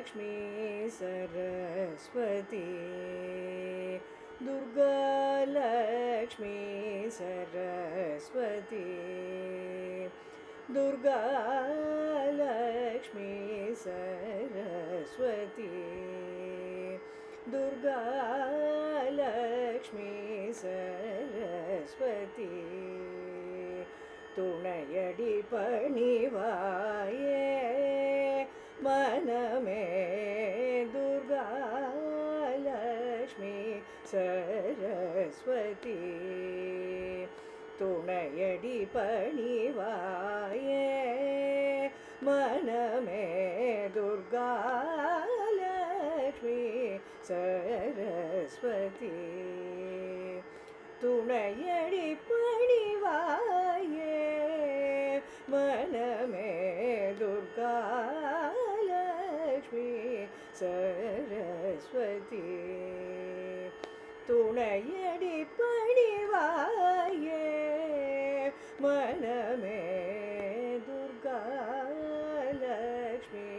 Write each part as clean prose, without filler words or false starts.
लक्ष्मी सरस्वती दुर्गा लक्ष्मी सरस्वती दुर्गा लक्ष्मी सरस्वती दुर्गा लक्ष्मी सरस्वती துணையடி பணிவாயே மனமே துர்கா லக்ஷ்மி சரஸ்வதி துணையடி பணிவாயே மனமே துர்கா லக்ஷ்மி சரஸ்வதி துணையடி பணிவாயே மனமே துர்கா லக்ஷ்மி சரஸ்வதி துணையடி பணிவாயே மனமே துர்கா லக்ஷ்மி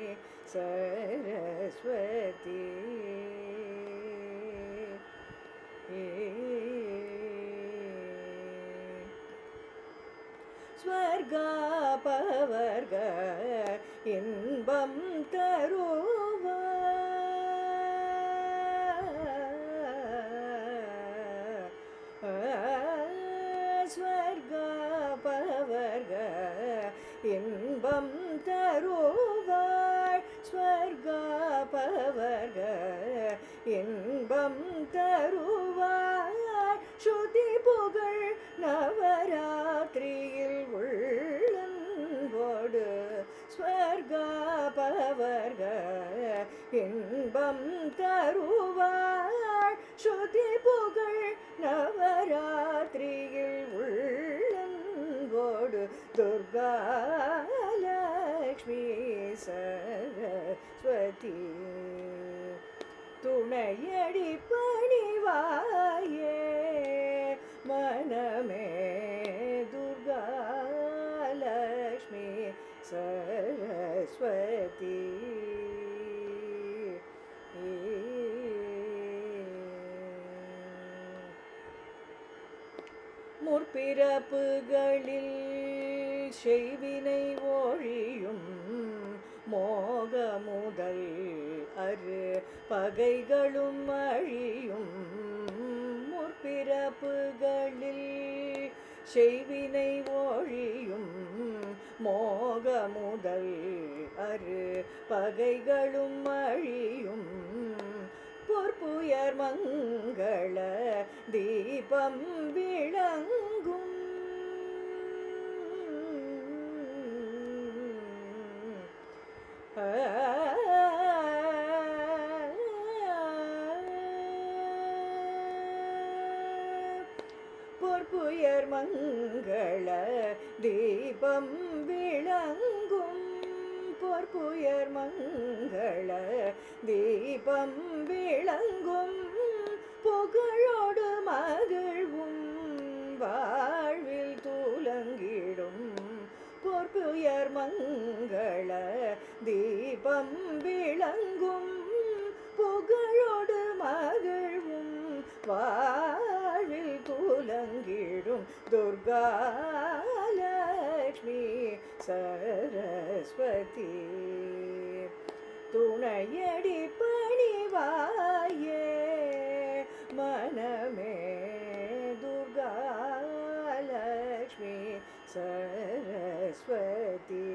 சரஸ்வதி ஸ்வர்காபவர்க இன்பம் தருவார் ஸ்வர்காபவர்க இன்பம் தருவார் ஸ்வர்காபவர்க இன்பம் தருவார் ஸ்ருதி புகழ் நவராத்திரியில் உள்ளன்போடு ஸ்வர்காபவர்க இன்பம் தருவார் ஸ்ருதி புகழ் நவராத்திரியில் உள்ளன்போடு துர்கா லக்ஷ்மி சரஸ்வதி துணையடி பணிவாயே மனமே துர்கா லக்ஷ்மி சரஸ்வதி முற்பிறப்புகளில் செய்வினை ஒழியும் மோக முதல் அரு பகைகளும் அழியும் முற்பிறப்புகளில் செய்வினை ஒழியும் மோக முதல் அரு பகைகளும் அழியும் பொற்புயர் மங்கள தீபம் விளங்கும் பொற்புயர் மங்கள தீபம் விளங்கும் பொற்புயர் மங்கள தீபம் விளங்கும் புகழோடு மகிழ்வும் வாழ்வில் துலங்கிடும் பொற்புயர் மங்கள தீபம் விளங்கும் புகழோடு மகிழ்வும் வாழ்வில் துலங்கிடும் துர்கா லக்ஷ்மி சரஸ்வதி துணையடி பணிவாயே மனமே துர்கா லக்ஷ்மி சரஸ்வதி